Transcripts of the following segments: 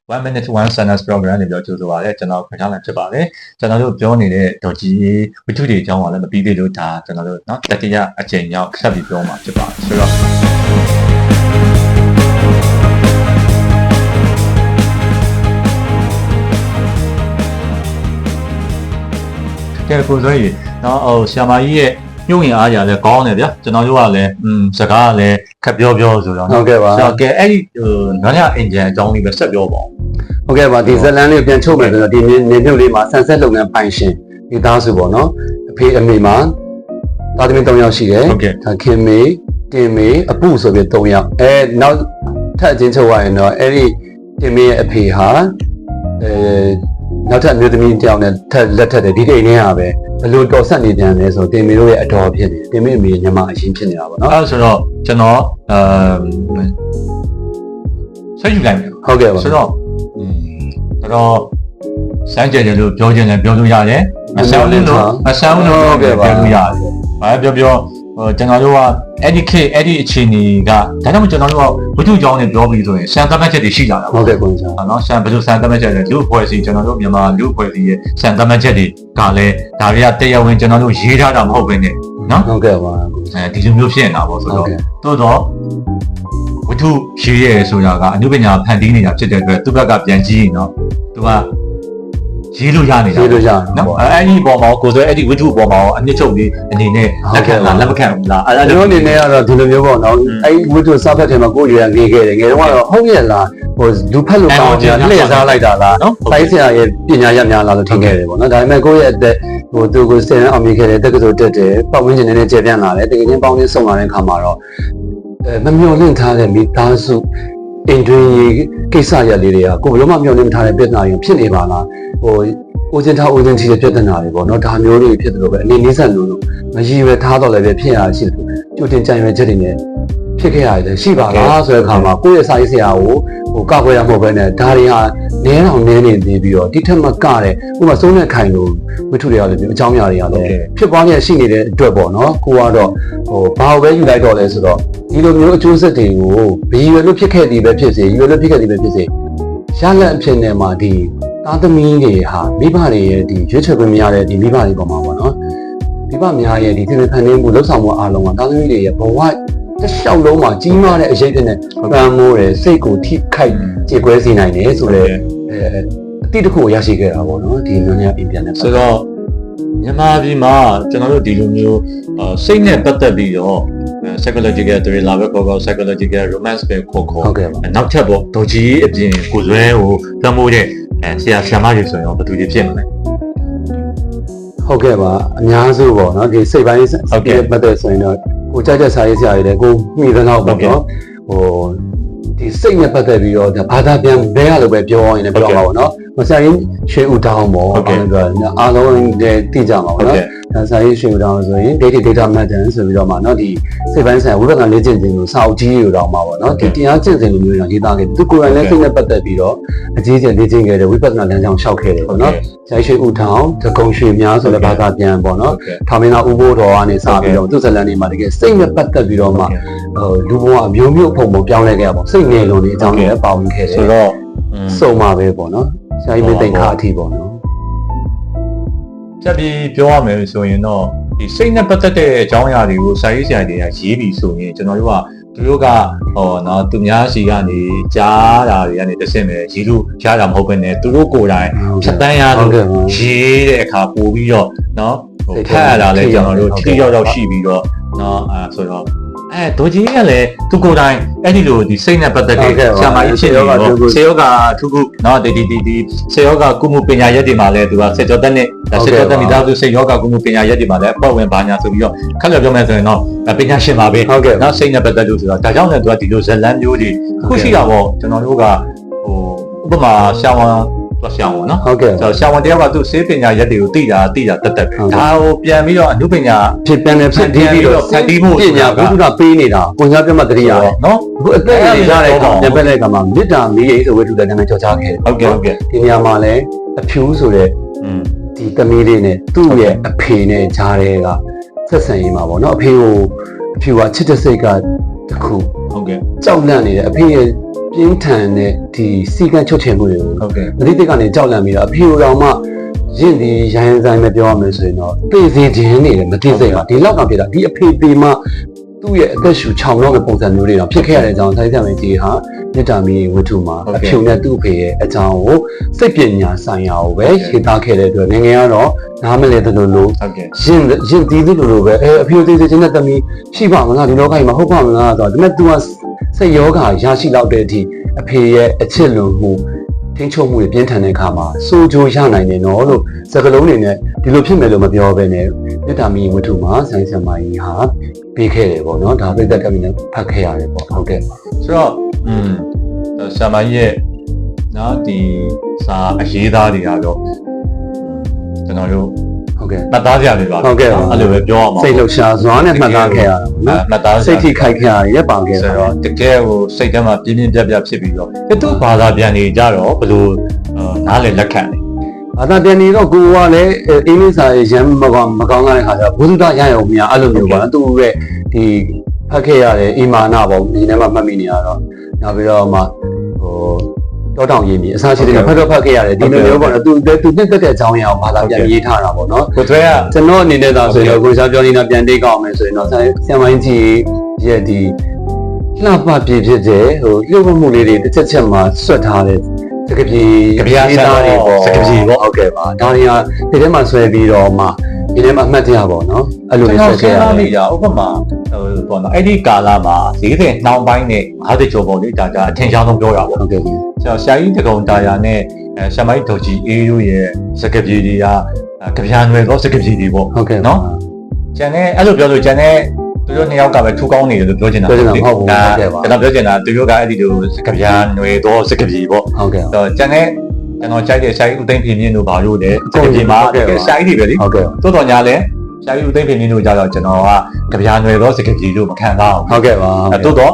1 minute 1 sentence program တွေပြောကြိုးဆိုပါရစေကျွန်တော်ခွင့်ထားလိုက်ဖြစ်ပါတယ်ကျွန်တော်တို့ပြောနေတဲ့ဒေါ်ကြီးဝိထုတွေအကြောင်းကလည်းမပြီးသေးလို့ဒါကျွန်တော်တို့เนาะတတိယအကြိမ်ရောက်ဆက်ပြီးပြောမှာဖြစ်ပါတယ်ဆိုတော့ကဲကိုဆိုရင်เนาะဆရာမကြီးရဲ့ညှို့ရင်အားရလဲကောင်းတယ်ဗျာကျွန်တော်တို့ကလည်းစကားကလည်းခက်ပြောဆိုတော့ဟုတ်ကဲ့ပါဆိုတော့ကဲအဲ့ဒီနွားရအင်ဂျင်အကြောင်းလေးပဲဆက်ပြောပါဦးဟုတ်ကဲ့ပါဒီဇလန်လေးပြန်ချုပ်မယ်ဆိုတော့ဒီနေမြုပ်လေးမှာဆန်ဆက်လုပ်ငန်းပိုင်ရှင်ဒီသားစုပေါ့နော်အဖေအမေမှာသားသမီး3ယောက်ရှိတယ်ဒါခင်မေတင်မေအပုဆိုပြီး3ယောက်နောက်ထပ်ချင်းချုပ်ရရင်တော့အဲ့ဒီတင်မေရဲ့အဖေဟာနောက်ထပ်မျိုးသမီးတယောက်နဲ့လက်ထပ်တယ်ဒီအိမ်ထဲဟာပဲဘလို့တော်ဆက်နေပြန်လဲဆိုတင်မေတို့ရဲ့အတော်ဖြစ်နေတင်မေအမေညမအရင်ဖြစ်နေတာပေါ့နော်အဲ့ဆိုတော့ကျွန်တော်ဆက်ယူလိုက်မယ်ဟုတ်ကဲ့ပါဆိုတော့တော့စမ်းကြတယ်လို့ပြောခြင်းလည်းပြောလို့ရတယ်အဆောင်းလို့ပြောလို့ရတယ်ဘာပြောကျွန်တော်တို့ကအဲ့ဒီအခြေအနေကဒါကြောင့်ကျွန်တော်တို့ကဝိထုကြောင်းနဲ့ပြောပြီးဆိုရင်စံသတ်မှတ်ချက်တွေရှိကြတာဟုတ်ကဲ့ကွန်ဆာနော်စံဘယ်လိုစံသတ်မှတ်ချက်လဲလူအဖွဲ့အစည်းကျွန်တော်တို့မြန်မာလူအဖွဲ့အစည်းရဲ့စံသတ်မှတ်ချက်တွေကလည်းဒါတွေကတရားဝင်ကျွန်တော်တို့ရေးထားတာမဟုတ်ဘဲနဲ့နော်ဟုတ်ကဲ့ပါဒီလိုမျိုးဖြစ်နေတာပေါ့ဆိုတော့တိုးတော့ဝိထုရေးရဲဆိုတာကအနုပညာဖန်တီးနေတာဖြစ်တဲ့အတွက်သူ့ဘက်ကပြန်ကြည့်ရင်တော့သူကရေးလို့ရနေတာနော်အဲ့ဒီပေါ်မှာကိုယ်ဆိုအဲ့ဒီဝိထုပေါ်မှာအနှစ်ချုပ်လေးအနေနဲ့လက်ခံလားလက်မခံဘူးလားအဲ့ဒါအနေနဲ့ကတော့ဒီလိုမျိုးပေါ့နော်အဲ့ဒီဝိထုစာဖတ်ထဲမှာကိုယ်ရွယ်ငေးခဲ့တယ်ငယ်တော့ကတော့ဟုတ်ရဲ့လားဟိုလူဖက်လို့ကောင်းတယ်လှည့်စားလိုက်တာလားတိုင်းဆရာရဲ့ပညာရများလားလို့ထင်ခဲ့တယ်ပေါ့နော်ဒါပေမဲ့ကိုယ့်ရဲ့အသက်ဟိုသူကိုစင်အောင်မြင်ခဲ့တယ်တက္ကသိုလ်တက်တယ်ပတ်ဝန်းကျင်နဲ့ကျေပြန့်လာတယ်တကယ်ချင်းပေါင်းချင်းဆုံလာတဲ့အခါမှာတော့မမျှော်လင့်ထားတဲ့မိသားစုအင်ဒရီကိစ္စရပ်လေးတွေကကိုယ်ဘယ်လိုမှမျှော်လင့်မထားတဲ့ပြဿနာတွေဖြစ်နေပါလားဟိုဦးချင်းထားဦးချင်းချီတဲ့ပြဿနာတွေပေါ့နော်ဒါမျိုးတွေဖြစ်တယ်လို့ပဲအနေနည်းဆက်လို့မရည်ရွယ်ထားတော့လည်းပဲဖြစ်ရရှိတယ်ကြိုတင်ကြံရွယ်ချက်တွေနဲ့ဖြစ်ခဲ့ရတယ်ရှိပါလားဆိုတဲ့အခါမှာကိုယ့်ရဲ့စာရေးဆရာကိုဟိုကပွဲရမဟုတ်ပဲနဲ့ဒါတွေဟာနည်းအောင်နည်းနေသေးပြီးတော့တိထက်မကတဲ့ဥပမာဆုံးတဲ့ခိုင်လို့ဝိထုတွေကလည်းအကြောင်းအရာတွေကလည်းဖြစ်ပွားနေရှိနေတဲ့အတွက်ပေါ့နော်ကိုကတော့ဟိုဘာပဲယူလိုက်တော့လဲဆိုတော့ဒီလိုမျိုးအကျိုးဆက်တွေကိုဘယ်ရွယ်လို့ဖြစ်ခဲ့သည်ပဲဖြစ်စေရွယ်လို့ဖြစ်ခဲ့သည်ပဲဖြစ်စေရလက်အဖြစ်နဲ့မှာဒီသားသမီးတွေဟာမိဘတွေရဲ့ဒီရွေးချယ်ခွင့်မရတဲ့ဒီမိဘတွေပေါ်မှာပေါ့နော်မိဘများရဲ့ဒီသင်္ဖန်နေမှုလှုပ်ဆောင်မှုအားလုံးကသားသမီးတွေရဲ့ဘဝတစ်လျှောက်လုံးမှာကြီးမားတဲ့အရေးတွေနဲ့ပန်းမိုးတယ်စိတ်ကိုထိခိုက်ကြေကွဲစေနိုင်တယ်ဆိုတော့အတိတစ်ခုရရှိခဲ့တာပေါ့နော်ဒီမျိုးများအင်ပြန်နဲ့ဆိုတော့မြန်မာပြည်မှာကျွန်တော်တို့ဒီလိုမျိုးစိတ်နဲ့ပတ်သက်ပြီးတော့ psychological thriller ပဲခေါ် psychological romance ပဲခေါ်နောက်ထပ်ပေါ့ဒေါ်ကြီးအပြင်ကိုဇွဲကိုတမိုးတဲ့ဆရာမကြီးဆိုရင်ဘယ်သူတွေဖြစ်မလဲဟုတ်ကဲ့ပါအများစုပေါ့နော်ဒီစိတ်ပိုင်းပတ်သက်ဆိုရင်တော့ကိုကြိုက်တဲ့စာရေးဆရာတွေလည်းကိုမိသလောက်ပေါ့နော်ဟိုဒီစိတ်နဲ့ပတ်သက်ပြီးတော့ဘာသာပြန်ဘဲရလို့ပဲပြောရင်လည်းပြောမှာပေါ့နော်ဆရာကြီးရွှေဦးတောင်းပေါ့အားလုံးလည်းသိကြမှာပေါ့နော်ဆရာကြီးရွှေဦးတောင်းဆိုရင် data matter ဆိုပြီးတော့မှเนาะဒီစိတ်ပိုင်းဆိုင်ရာဝိပဿနာလေ့ကျင့်ခြင်းကိုစာအုပ်ကြီးတွေတောင်းမှာပေါ့နော်ဒီတရားကျင့်စဉ်လိုမျိုးတော့ရေးသားခဲ့သူကိုယ်တိုင်လည်းစိတ်နဲ့ပတ်သက်ပြီးတော့အကြီးကျယ်လေ့ကျင့်ခဲ့တဲ့ဝိပဿနာလမ်းကြောင်းလျှောက်ခဲ့တယ်ပေါ့နော်ဆရာကြီးရွှေဦးတောင်းဒဂုံရွှေများဆိုတဲ့ဘာသာပြန်ပေါ့နော်ထာမင်းသားဦးဘိုးတော်ကနေစပြီးတော့သူ့ဇာတ်လမ်းတွေမှာတကယ်စိတ်နဲ့ပတ်သက်ပြီးတော့မှလူဘဝအမျိုးမျိုးပုံပုံပြောင်းလဲခဲ့ရပေါ့စိတ်ငယ်လုံးတွေအကြောင်းတွေပါဝင်ခဲ့တယ်ဆိုတော့စုံပါပဲပေါ့နော်ဆရာကြီးမသိခါအထီးပေါ့နော်ဆက်ပြီးပြောရမယ်ဆိုရင်တော့ဒီစိတ်နဲ့ပတ်သက်တဲ့အကြောင်းအရာတွေကိုစာရေးဆရာတွေကရေးပြီးဆိုရင်ကျွန်တော်တို့ကသူတို့ကဟောနော်သူများစီကနေကြားတာတွေကနေတဆင့်ပဲရေးလို့ရတာမဟုတ်ဘဲနဲ့သူတို့ကိုယ်တိုင်ဖြတ်တန်းရလို့ရေးတဲ့အခါပို့ပြီးတော့နော်ဟိုဖတ်ရတာလဲကျွန်တော်တို့ထိရောက်ရှိပြီးတော့နော်ဆိုတော့ဒေါ်ကြီးကလည်းသူကိုယ်တိုင်အဲ့ဒီလိုဒီစိတ်နဲ့ပတ်သက်တဲ့ဆရာမကြီးဖြစ်နေတော့ဆေယောဂထုခုနော်ဒီဆေယောဂကုမှုပညာရက်တွေမှာလည်းသူကစေကျော်တက်နဲ့စေကျော်တက်မိသားစုဆေယောဂကုမှုပညာရက်တွေမှာလည်းအပတ်ဝင်ဘာညာဆိုပြီးတော့ခက်လက်ပြောမယ်ဆိုရင်တော့ပညာရှင်ပါပဲနော်စိတ်နဲ့ပတ်သက်လို့ဆိုတော့ဒါကြောင့်လည်းသူကဒီလိုဇလန်းမျိုးတွေခုရှိတာပေါ့ကျွန်တော်တို့ကဟိုဥပမာဆရာဝန်တော့ဆရာဝန်နော်ဟုတ်ကဲ့ဆရာဝန်တယောက်ကသူ့ဆေးပညာရက်တွေကိုသိတာတက်ပဲဒါကိုပြန်ပြီးတော့အနုပညာဖြစ်ပြန်တယ်ဖြစ်ပြီးတော့ဖန်တီးမှုပညာဘုရားပေးနေတာကိုညာပြတ်မှတတိယနော်အခုအသက်ကြီးရတဲ့ကောင်ပြန်ပက်တဲ့ကောင်မှာမေတ္တာမီးရိပ်ဆိုဝိတုလည်းနာမည်ကျော်ကြားခဲ့ဟုတ်ကဲ့ဒီနေရာမှာလည်းအဖြူဆိုတဲ့ဒီသမီးလေးနဲ့သူ့ရဲ့အဖေနဲ့ကြားတဲ့ကဆက်ဆံရေးမှာပေါ့နော်အဖေကချစ်တဲ့စိတ်ကတခုဟုတ်ကဲ့ကြောက်လန့်နေတယ်အဖေရဲ့ ပြင်းထန်တဲ့ဒီစီကံချုပ်ချယ်မှုတွေကို ဟုတ်ကဲ့ မတိတိကနေကြောက်လန့်ပြီးတော့အဖေတော်မှရင့်ဒီရိုင်းဆိုင်မပြောရမယ်ဆိုရင်တော့သိစေခြင်းနေတယ်မသိစိတ်ပါဒီလောက်ကဖြစ်တာဒီအဖေပေမှသူ့ရဲ့အသက်ရှူချောင်တော့တဲ့ပုံစံမျိုးတွေတော့ဖြစ်ခဲ့ရတဲ့အကြောင်းတိုင်းဆရာမကြီးဟာမေတ္တာမီဝတ္ထုမှာအဖြူနဲ့သူ့အဖေရဲ့အကြောင်းကိုစိတ်ပညာဆိုင်ရာကိုပဲရေးသားခဲ့တဲ့အတွက်ငယ်ငယ်ကတော့နားမလည်သလိုလို ဟုတ်ကဲ့ ရင်တီးသလိုလိုပဲအဖေသေးသေးချင်းနဲ့တမီရှိပါမလားဒီလောကကြီးမှာဟုတ်ပါမလားဆိုတော့ဒါပေမဲ့ तू ကစိတ်ယောဂရရှိလောက်တဲ့အထိအဖေရဲ့အချစ်လွန်မှုထိန်းချုပ်မှုတွေပြင်းထန်တဲ့အခါမှာစိုးကြိုးရနိုင်တယ်နော်လို့စကားလုံးတွေနဲ့ဒီလိုဖြစ်မယ်လို့မပြောဘဲနဲ့မေတ္တာမီဝတ္ထုမှာဆိုင်းဆံမကြီးဟာပေးခဲ့တယ်ပေါ့နော်ဒါပြည့်တဲ့ကမင်းနဲ့ဖတ်ခဲ့ရတယ်ပေါ့ဟုတ်ကဲ့ ဆိုတော့ဆာမကြီးရဲ့နော်ဒီစာအရေးသားတွေကတော့ကျွန်တော်တို့ ဟုတ်ကဲ့ မှတ်သားကြတယ်ပါ ဟုတ်ကဲ့ အဲ့လိုပဲပြောအောင်ပါ စိတ်လှုပ်ရှားစွာနဲ့မှတ်သားခဲ့ရတာပေါ့နော် မှတ်သား စိတ်ထိခိုက်ခဲ့ရတယ်ပါခဲ့ ဆို တာ တော့တကယ်ကိုစိတ်ထဲမှာပြင်းပြင်းပြပြဖြစ်ပြီးတော့သူ့ဘာသာပြန်နေကြတော့ဘယ်လိုနားလည်လက်ခံလဲ ဘာသာပြန်နေတော့ကိုကလည်းအင်္ဂလိပ်စာရမ်းမကောင်းတဲ့ခါကျတော့ဘုသူဒရရုံများအဲ့လိုမျိုးပါနော်သူ့ရဲ့ဒီဖတ်ခဲ့ရတဲ့အိမာနာပေါ့ဒီထဲမှာမှတ်မိနေရတော့နောက်ပြီးတော့မှတောတောင်ရင်းပြီးအစားရှိတဲ့ဖတ်ခဲ့ရတယ်ဒီလိုမျိုးပေါ့နော်သူနှစ်သက်တဲ့အကြောင်းအရာကိုဘာသာပြန်ရေးထားတာပေါ့နော် ကိုသွဲက ကျွန်တော်အနေနဲ့သာဆိုရင်တော့ကိုရှားပြောနေတာပြန်တိတ်ကောက်မယ်ဆိုရင်တော့ဆရာမကြီးရဲ့ဒီလှပပြည့်ဖြစ်တဲ့လျှို့ဝှက်မှုလေးတွေတစ်ချက်ချက်မှာဆွတ်ထားတဲ့စကပြေသားတွေပေါ့စကပြေပေါ့ဟုတ်ကဲ့ပါဒါတွေကဒီထဲမှာဆွဲပြီးတော့မှဒီထဲမှာအမှတ်တရပေါ့နော်အဲ့လိုလေးဆွဲခဲ့ရတယ် ဥပမာပေါ့နော်အဲ့ဒီကာလမှာ40နှောင်းပိုင်းနဲ့50ကျော်ပေါ့လေဒါအထင်ရှားဆုံးပြောတာပေါ့ ဟုတ်ကဲ့ ဆရာကြီးတကုံတာယာနဲ့ဆရာမကြီးဒေါ်ကြီးအေးတို့ရဲ့စကပြေတွေကကြပြာနွယ်သောစကပြေတွေပေါ့ ဟုတ်ကဲ့ နော်ကျန်တဲ့အဲ့လိုပြောလို့ကျန်တဲ့သူတို့နှစ်ယောက်ကပဲထူကောင်းနေတယ်လို့ပြောချင်တာ ပြောချင်တာမဟုတ်ဘူး ဒါ ဟုတ်ကဲ့ပါ ကျွန်တော်ပြောချင်တာသူတို့ကအဲ့ဒီလိုစကပြာနွယ်သောစကပြေပေါ့ ဟုတ်ကဲ့ ကျန်တဲ့ကျွန်တော်ကြိုက်တဲ့ဆရာကြီးဦးသိန်းဖေမြင့်တို့ဘာလို့လဲစကပြေမှာတကယ်ဆရာကြီးတွေပဲလေ ဟုတ်ကဲ့ သို့တော်ညာလဲဆရာကြီးဦးသိန်းဖေမြင့်တို့ကြတော့ကျွန်တော်ကကြပြာနွယ်သောစကပြေလို့မခံစားအောင် ဟုတ်ကဲ့ပါ သို့တော့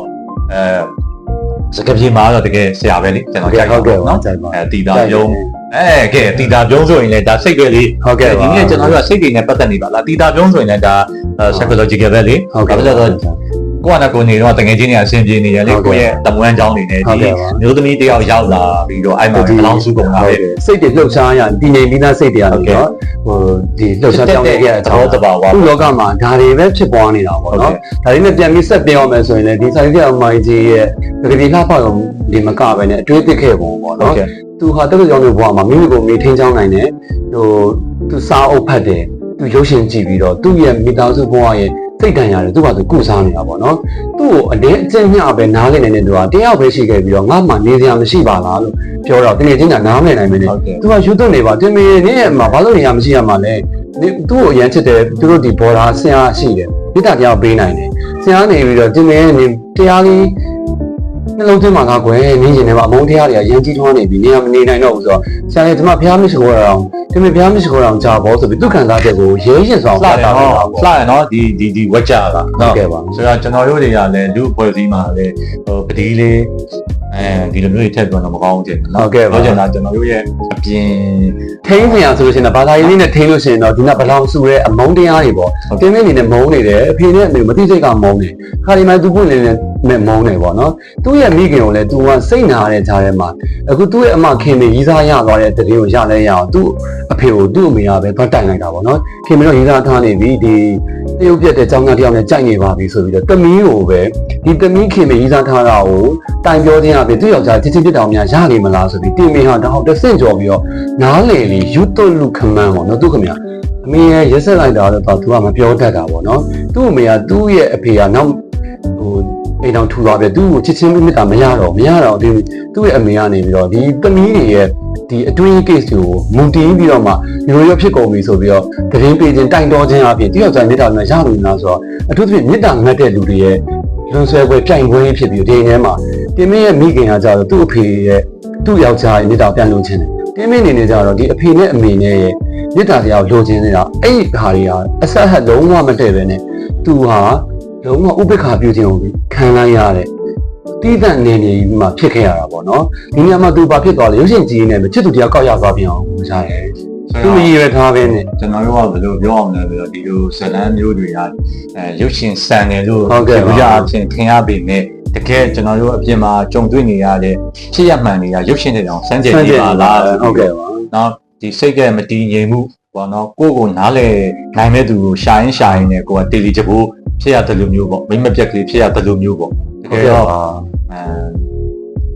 စကပြေမှာတော့တကယ်ဆရာပဲလေကျွန်တော်ကြိုက် ဟုတ်ကဲ့ပါ နော် ကြိုက်ပါ တီတာပြုံးကဲတီတာပြုံးဆိုရင်လည်းဒါစိတ်ပဲလေ ဟုတ်ကဲ့ပါ ဒီနေ့ကျွန်တော်တို့ကစိတ်တွေနဲ့ပတ်သက်နေပါလားတီတာပြုံးဆိုရင်လည်းဒါ psychological ပဲလေ ဟုတ်ကဲ့ ဘာလို့လဲဆိုတော့ကိုကကိုနေတော့တကယ်ချင်းနေအဆင်ပြေနေတယ်လေကိုရဲ့တမွန်းအကြောင်းတွေနဲ့ ဟုတ် ဒီ ကဲ့ပါ မျိုးသမီးတယောက်ရောက်လာပြီးတော့အဲ့မှာဘလောင်စုကုန်တာပဲ စိတ်တွေလှုပ်ရှားရတည်ငြိမ်ပြီးသားစိတ်တွေရတယ်နော်ဒီလှုပ်ရှားကြောင်းခဲ့ရတဲ့ သဘောတဘာဝ သူ့လောကမှာဒါတွေပဲဖြစ်ပွားနေတာပေါ့နော်ဒါတွေနဲ့ပြန်ပြီးဆက်ပြောမယ်ဆိုရင်လည်းဒီဆိုင်ပြအမိုင်းကြီးရဲ့တကယ်ဒီလှဖောက်ရုံဒီမကပဲနဲ့အတွေးပစ်ခဲ့ပုံပေါ့နော်သူဟာတက်ကြောင်တွေဘဝမှာမိမိကိုမိထင်းချောင်းနိုင်တယ်သူစားအုပ်ဖတ်တယ်သူရုပ်ရှင်ကြည့်ပြီးတော့သူ့ရဲ့မိသားစုဘဝရဲ့စိတ်တန်ရတယ်သူကသူကုစားနေတာပေါ့နော်သူ့ကိုအတင်းအကျဉ်းညပဲနားလည်နေတဲ့သူကတယောက်ပဲရှိခဲ့ပြီးတော့ငါ့မှာနေစရာမရှိပါလားလို့ပြောတော့တကယ်ချင်းကနားမလည်နိုင်မင်းနဲ့သူကယူသွနေပါတင်မေနေရဲ့မှာဘာလို့နေရမရှိရမှာလဲသူ့ကိုအရန်ချစ်တယ်သူတို့ဒီဘော်ဒါဆရာရှိတယ်မိသားတရားပေးနိုင်တယ်ဆရာနေပြီးတော့တင်မေနေတရားလေးနှလုံးသွင်းမှာကကွယ်နေရင်လည်းအမုန်းတရားတွေကရန်ကြီးထွားနေပြီနေရမနေနိုင်တော့ဘူးဆိုတော့ဆရာလည်းဒီမှာဖျားမရှိခိုးရအောင်တင်မေဖျားမရှိခိုးရအောင်ကြာဘောဆိုပြီးသူခံစားချက်ကိုရဲရင်ဆောင် လှတယ်နော်လှရနော်ဒီဝက်ကြတာ ဟုတ်ကဲ့ပါ ဆိုတော့ကျွန်တော်တို့တွေကလည်းလူဖွဲ့စည်းမှာလည်းပတိလေးဒီလိုမျိုးတွေထည့်ပြောတော့မကောင်းဘူးတဲ့နော်ပြောချင်တာကျွန်တော်တို့ရဲ့အပြင် ထိန်းစရာဆိုလို့ရှိရင်ဘာသာရေးလေးနဲ့ထိန်းလို့ရှိရင်တော့ဒီကဘလောင်စုတဲ့အမုန်းတရားတွေပေါ့တင်းမင်းနေနဲ့မုန်းနေတယ်အဖေနဲ့အမေမသိစိတ်ကမုန်းတယ်ခါဒီမှသူပွင့်နေနဲ့မုန်းတယ်ပေါ့နော်သူ့ရဲ့မိခင်ကိုလည်းသူကစိတ်နာတဲ့ကြားထဲမှာအခုသူ့ရဲ့အမခင်မေရေးစားရသွားတဲ့တတိယကိုရလဲရအောင်သူ့အဖေကိုသူ့အမေကပဲဖတ်တိုင်လိုက်တာပေါ့နော်ခင်မေတော့ရေးစားထားနေပြီဒီတရုတ်ပြက်တဲ့ចောင်းသားတယောက်နဲ့ကြိုက်နေပါပြီဆိုပြီးတော့တမီးကိုပဲဒီတမီးခင်မေရေးစားထားတာကိုတိုင်ပြောခြင်းအပြင်သူ့ယောက်ျားချစ်ချင်းပြစ်တောင်များရနေမလားဆိုပြီးတင်မေဟာတောက်တဆင့်ကြော်ပြီးတော့နားလေလီယူသွလူခမန်းပေါ့နော်သူခင်ဗျာအမေရဲ့ရက်ဆက်လိုက်တာတော့သူကမပြောတတ်တာပေါ့နော်သူ့အမေကသူ့ရဲ့အဖေကနောက်အိမ်တော်ထူသွားပြီသူ့ကိုချစ်ချင်းမိတာမရတော့ဒီသူ့ရဲ့အမေကနေပြီးတော့ဒီသမီးတွေရဲ့ဒီအတွင်း case ကိုမူတည်ပြီးတော့မှရိုးရိုးဖြစ်ကုန်ပြီဆိုပြီးတော့တရင်ပေးခြင်းတိုင်တော်ခြင်းအပြင်တယောက်တိုင်းမေတ္တာနဲ့ရလို့လားဆိုတော့အထူးသဖြင့်မေတ္တာငတ်တဲ့လူတွေရဲ့လွန်ဆွဲပွဲပြိုင်ပွဲဖြစ်ပြီးဒီထဲမှာတင်မင်းရဲ့မိခင်ကကြတော့သူ့အဖေရဲ့သူ့ယောက်ျားရဲ့မေတ္တာပြန်လို့ခြင်းတယ်တင်းမင်းနေနေကြတော့ဒီအဖေနဲ့အမေနဲ့ရဲ့မေတ္တာတရားကိုလိုချင်နေတာအဲ့ဒီဟာတွေကအဆက်ဟက်လုံးဝမတည့်ပဲနဲ့သူဟာလုံးဝဥပိ္ပခာပြုခြင်းကိုခံလိုက်ရတဲ့တီးတန့်နေနေပြီးမှဖြစ်ခဲ့ရတာပေါ့နော်ဒီနေရာမှာသူဘာဖြစ်သွားလဲရုပ်ရှင်ကြည့်နေတယ်ချစ်သူတရားကောက်ရသွားပြန်အောင်ရှားတယ်သူမရည်ရထားပဲနဲ့ ကျွန်တော်တို့ကဘယ်လိုပြောအောင်လဲဆိုတော့ဒီလိုဇလန်းမျိုးတွေကရုပ်ရှင်စံတယ်လို့ ဟုတ်ကဲ့ပါ ပြရအချင်းထင်ရပေမဲ့တ တကယ်ကျွန်တော်တို့အပြင်မှာကြုံတွေ့နေရတဲ့ဖြစ်ရမှန်တွေကရုပ်ရှင်တွေတောင်စမ်းကြည့်နေပါလား ဟုတ်ကဲ့ပါ နော်ဒီစိတ်ကမတည်ငြိမ်မှုပေါ့နော်ကိုယ့်ကိုနားလဲနိုင်မဲ့သူကိုရှာရင်နဲ့ကိုကတေလီချဖို့ဖြစ်ရတယ်လို့မျိုးပေါ့မိမပြက်ကလေးဖြစ်ရတယ်လို့မျိုးပေါ့တကယ်တော့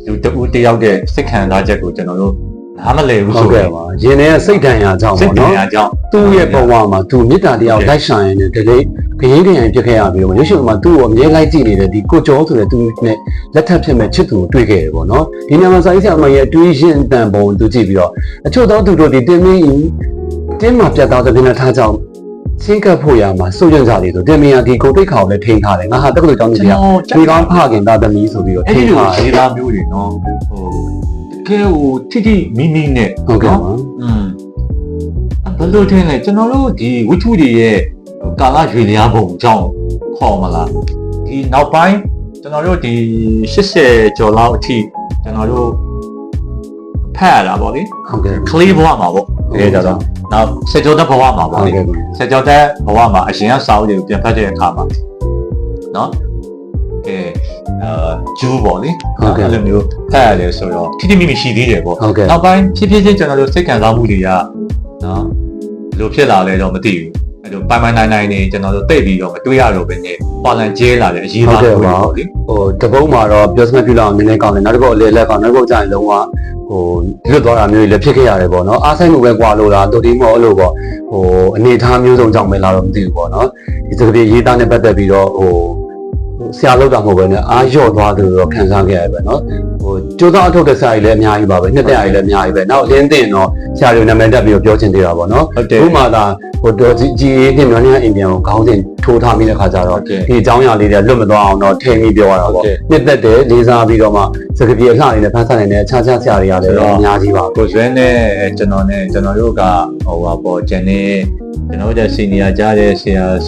လူတူတယောက်ရဲ့စိတ်ခံစားချက်ကိုကျွန်တော်တို့နားမလည်ဘူးဆိုတော့ရင်ထဲစိတ်ဓာတ်ရာကြောင့်ပေါ့နော်သူ့ရဲ့ဘဝမှာသူမေတ္တာတရားလိုက်ရှာရင်တကယ်ခရင်ခရင်ပြစ်ခဲ့ရပြီးတော့ရုပ်ရှင်မှာသူ့ကိုအမြဲလိုက်ကြည့်နေတဲ့ဒီကိုကျော်ဆိုတဲ့သူနဲ့လက်ထပ်ဖြစ်မဲ့ချစ်သူကိုတွေ့ခဲ့တယ်ပေါ့နော်ဒီညမှာစာရေးဆရာမရဲ့တွေးရှင်းတန်ပုံသူကြည့်ပြီးတော့အချို့သောသူတို့ဒီတင်းမင်းတင်းမှာပြတ်သားတဲ့ပြင်းထားကြောင့်ရှင်းကပ်ဖို့ရမှာစိုးရင်စားလေးဆိုတင်းမင်းကဒီကိုတိတ်ခါကိုလည်းထိန်းထားတယ်ငါဟာတက္ကသိုလ်ကျောင်းကြီးကဒီကောင်းဖခင်သားသမီးဆိုပြီးတော့ထိန်းထားတယ်ဒေတာမျိုးတွေနော်ကဲဟိုတိမိမိနဲ့ ဟုတ်ကဲ့ပါဘယ်လိုထင်လဲကျွန်တော်တို့ဒီဝိထုတွေရဲ့ကာလရွေလျားပုံအကြောင်းခေါ်မလားဒီနောက်ပိုင်းကျွန်တော်တို့ဒီ80ကျော်လောက်အထိကျွန်တော်တို့ဖတ်ရတာပေါ့လေ ဟုတ်ကဲ့ကလေးဘဝမှာပေါ့အဲဒါတော့နောက်ဆက်ကျော်တဲ့ဘဝမှာပေါ့လေဆက်ကျော်တဲ့ဘဝမှာအရင်ကစာအုပ်တွေကိုပြန်ဖတ်တဲ့အခါမှာနော်ကျူးပေါ့လေအဲ့လိုမျိုးဖတ်ရတယ်ဆိုတော့ထိမိရှိသေးတယ်ပေါ့နောက်ပိုင်းဖြည်းဖြည်းချင်းကျွန်တော်တို့စိတ်ခံစားမှုတွေကနော်ဘယ်လိုဖြစ်လာလဲတော့မသိဘူးအဲ့လိုပိုင်နိုင်နေကျွန်တော်တို့တိတ်ပြီးတော့မတွေးရတော့ဘဲနဲ့ပေါ်လန်ကျဲလာတယ်အရေးသားလို့ပေါ့လေဟိုတပုတ်မှာတော့ပြောစမပြလောက်နည်းနည်းကောင်းတယ်နောက်တစ်ပုတ်အလေလက်ကောင်နောက်တစ်ပုတ်ကျရင်လုံးဝဟိုလွတ်သွားတာမျိုးတွေလည်းဖြစ်ခဲ့ရတယ်ပေါ့နော်အားဆိုင်မှုပဲကွာလို့လားတို့ဒီမောအဲ့လိုပေါ့ဟိုအနေထားမျိုးစုံကြောင့်ပဲလာတော့မသိဘူးပေါ့နော်ဒီစကားပြေရေးသားနဲ့ပတ်သက်ပြီးတော့ဟိုဆရာလောက်တာမဟုတ်ပဲねအားလျော့သွားတယ်တော့ခံစားခဲ့ရတယ်ပဲเนาะဟိုကျိုးသားအထုတ်တဲ့ဆရာကြီးလည်းအများကြီးပါပဲနှစ်တက်ကြီးလည်းအများကြီးပဲနောက်လင်းတင်တော့ဆရာတွေနာမည်တက်ပြီးတော့ပြောချင်သေးတာပေါ့เนาะဥပမာသာဟိုတော်ကြီးနှင်းမျိုးနဲ့အိမ်ပြန်ကိုခေါင်းစဉ်ထိုးထားပြီးတဲ့ခါကျတော့ဒီအကြောင်းအရာလေးတွေလွတ်မသွားအောင်တော့ထိန်းပြီးပြောရတာပေါ့နှစ်သက်တယ်လေးစားပြီးတော့မှစကားပြေအလှနေနဲ့ဖန်ဆန်နေတဲ့အခြားဆရာတွေကလည်းအများကြီးပါကိုဇွဲနဲ့ကျွန်တော်တို့ကဟိုပါပေါ့ကျန်နေကျွန်တော်တို့စီနီယာကြားတဲ့ဆ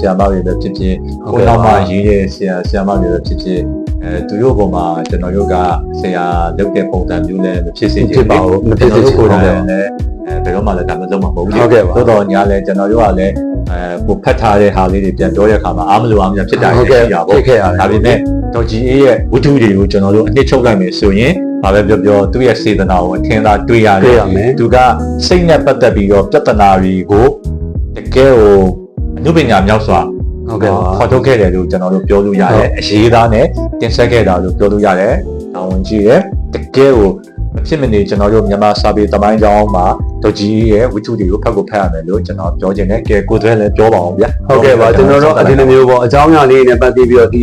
ရာမတွေပဲဖြစ်ဖြစ်ကိုနောက်မှရေးတဲ့ဆရာမတွေပဲဖြစ်ဖြစ်သူတို့ပုံမှာကျွန်တော်တို့ကဆရာလုပ်တဲ့ပုံစံမျိုးနဲ့မဖြစ်စေချင်ပါဘူးမဖြစ်စေချင်ပါဘူးလည်းဘယ်တော့မှလည်းဒါမလုပ်မှာမဟုတ်ဘူးသို့တော်ညာလည်းကျွန်တော်တို့ကလည်းကိုဖတ်ထားတဲ့ဟာလေးတွေပြန်ပြောတဲ့အခါမှာအားမလိုအားမရဖြစ်တာရှိတာပေါ့ဒါပေမဲ့ဒေါ်ကြီးအေးရဲ့ဝတ္ထုတွေကိုကျွန်တော်တို့အနှစ်ချုပ်လိုက်မယ်ဆိုရင်ဘာပဲပြောသူ့ရဲ့စေတနာကိုအထင်သာတွေ့ရတယ်သူကစိတ်နဲ့ပတ်သက်ပြီးတော့ပြဿနာတွေကိုတကယ်ကိုအနုပညာမြောက်စွာဟုတ်ကဲ့ပါခေါ်ထုတ်ခဲ့တယ်လို့ကျွန်တော်တို့ပြောလို့ရတယ်အရေးသားနဲ့တင်ဆက်ခဲ့တာလို့ပြောလို့ရတယ်။တောင်းကြီးရဲ့တကယ်ကိုမဖြစ်မနေကျွန်တော်တို့မြန်မာစာပေတမိုင်းကြောင်းမှာဒေါ်ကြီးရဲ့ဝိထုတွေကိုဖတ်ရမယ်လို့ကျွန်တော်ပြောချင်တယ်။ကဲကိုယ်တည်းလည်းပြောပါအောင်ဗျာ။ဟုတ်ကဲ့ပါကျွန်တော်တို့ဒီလိုမျိုးပေါ့အကြောင်းအရာလေးနဲ့ပတ်သက်ပြီးတော့ဒ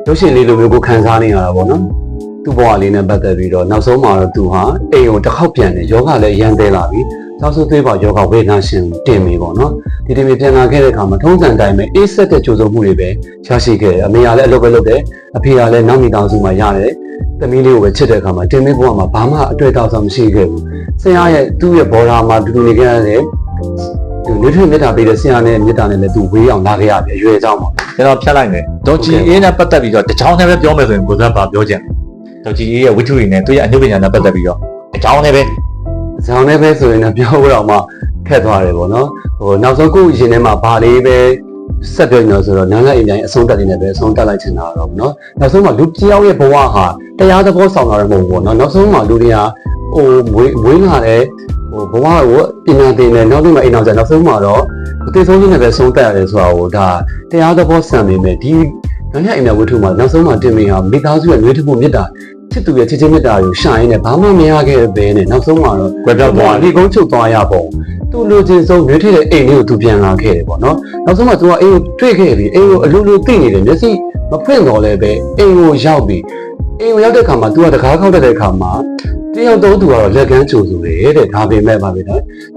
ီရုပ်ရှင်လေးလိုမျိုးကိုခန်းစားနေရတာပေါ့နော်။သူ့ဘဝလေးနဲ့ပတ်သက်ပြီးတော့နောက်ဆုံးမှာတော့သူဟာအိမ်ကိုတစ်ခေါက်ပြန်တယ်ယောဂလည်းရမ်းသေးလာပြီ။သောက်ဆုသေးပါယောဂဝေဒနာရှင်တင်ပြီပေါ့နော်ဒီတင်ပြီပြန်လာခဲ့တဲ့အခါမှာထုံးစံတိုင်းပဲအေးဆက်တဲ့ကြိုးစုံမှုတွေပဲရရှိခဲ့တယ်အမေကလည်းအလုပ်ပဲလုပ်တယ်အဖေကလည်းနောက်မိသားစုမှာရတယ်သမီးလေးကိုပဲချစ်တဲ့အခါမှာတင်မင်းဘဝမှာဘာမှအတွေ့အကြုံမရှိခဲ့ဘူးဆရာရဲ့သူ့ရဲ့ဘောဓာမှာတူနေခဲ့ရတယ်သူနှွေးထွေးမြတ်တာပေးတဲ့ဆရာနဲ့မြတ်တာနဲ့လည်းသူဝေးအောင်လာခဲ့ရပြီအရွယ်ကြောင့်ပေါ့ကျွန်တော်ဖြတ်လိုက်မယ်ဒေါ်ကြီးအေးနဲ့ပတ်သက်ပြီးတော့တချောင်းနဲ့ပဲပြောမယ်ဆိုရင်ကိုယ်ကဘာပြောချင်ဒေါ်ကြီးအေးရဲ့ဝိထုတွေနဲ့သူ့ရဲ့အနုပညာနဲ့ပတ်သက်ပြီးတော့တချောင်းနဲ့ပဲဇောင်းနဲ့ပဲဆိုရင်တော့ပြောဖို့တော့မှခက်သွားတယ်ပေါ့နော်ဟိုနောက်ဆုံးကိုရင်ထဲမှာဘာလေးပဲဆက်ပြောနေလို့ဆိုတော့နားလိုက်အရင်အဆုံးတက်နေတယ်ပဲအဆုံးတက်လိုက်ချင်တာတော့ပေါ့နော်နောက်ဆုံးမှာလူတယောက်ရဲ့ဘဝဟာတရားသဘောဆောင်တာတော့မဟုတ်ဘူးပေါ့နော်နောက်ဆုံးမှာလူတွေကဟိုဝေးလာတဲ့ဟိုဘဝကိုပညာသင်တယ်နောက်ဆုံးမှာအိမ်အောင်ကြနောက်ဆုံးမှာတော့အသေးဆုံးချင်းနဲ့ပဲဆုံးတက်ရတယ်ဆိုတာဟိုဒါတရားသဘောဆန်နေမယ်ဒီနားလိုက်အရင်ဝတ္ထုမှာနောက်ဆုံးမှာတင်မင်းဟာမိသားစုရဲ့နှွေးထွေးမှုမြတ်တာချစ်သူရဲ့ချစ်ချင်းမြတ်တာကိုရှာရင်းနဲ့ဘာမှမရခဲ့ပဲနဲ့နောက်ဆုံးမှာတော့ကွယ်ပြောက်သွားဒီကုန်းချုပ်သွားရပုံသူ့လူချင်းဆုံးရွေးထည့်တဲ့အိမ်လေးကိုသူပြန်လာခဲ့တယ်ပေါ့နော်နောက်ဆုံးမှာသူကအိမ်ကိုတွေ့ခဲ့ပြီအိမ်ကိုအလိုလိုသိနေတယ်မျက်စိမဖွင့်တော့လည်းပဲအိမ်ကိုရောက်ပြီအိမ်ကိုရောက်တဲ့ခါမှာသူကတကားခောက်တဲ့ခါမှာတယောက်တော့သူကတော့လက်ကမ်းကြိုဆိုတယ်တဲ့ဒါပေမဲ့ပါပ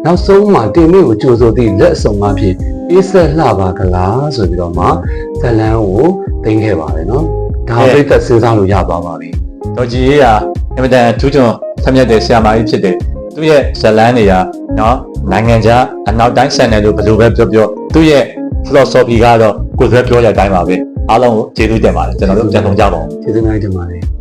ဲနောက်ဆုံးမှာတင်မေကိုကြိုဆိုသည့်လက်အစုံအဖြစ်အေးဆက်လှပါကလားဆိုပြီးတော့မှဇလန်းကိုသိမ်းခဲ့ပါတယ်နော်ဒါပြည့်သက်စဉ်းစားလို့ရသွားပါပြီဒေါ်ကြီးရေးကအင်မတန်ထူးချွန်ဆမြတ်တဲ့ဆရာမကြီးဖြစ်တယ်သူရဲ့ဇလန်းတွေကနော်နိုင်ငံခြားအနောက်တိုင်းဆန်တယ်လို့ဘယ်လိုပဲပြောသူရဲ့ philosophy ကတော့ကိုယ်စွဲပြောတဲ့အတိုင်းပါပဲအားလုံးကိုကျေးဇူးတင်ပါတယ်ကျွန်တော်တို့ပြန်ဆောင်ကြပါဦးကျေးဇူးများတင်ပါတယ်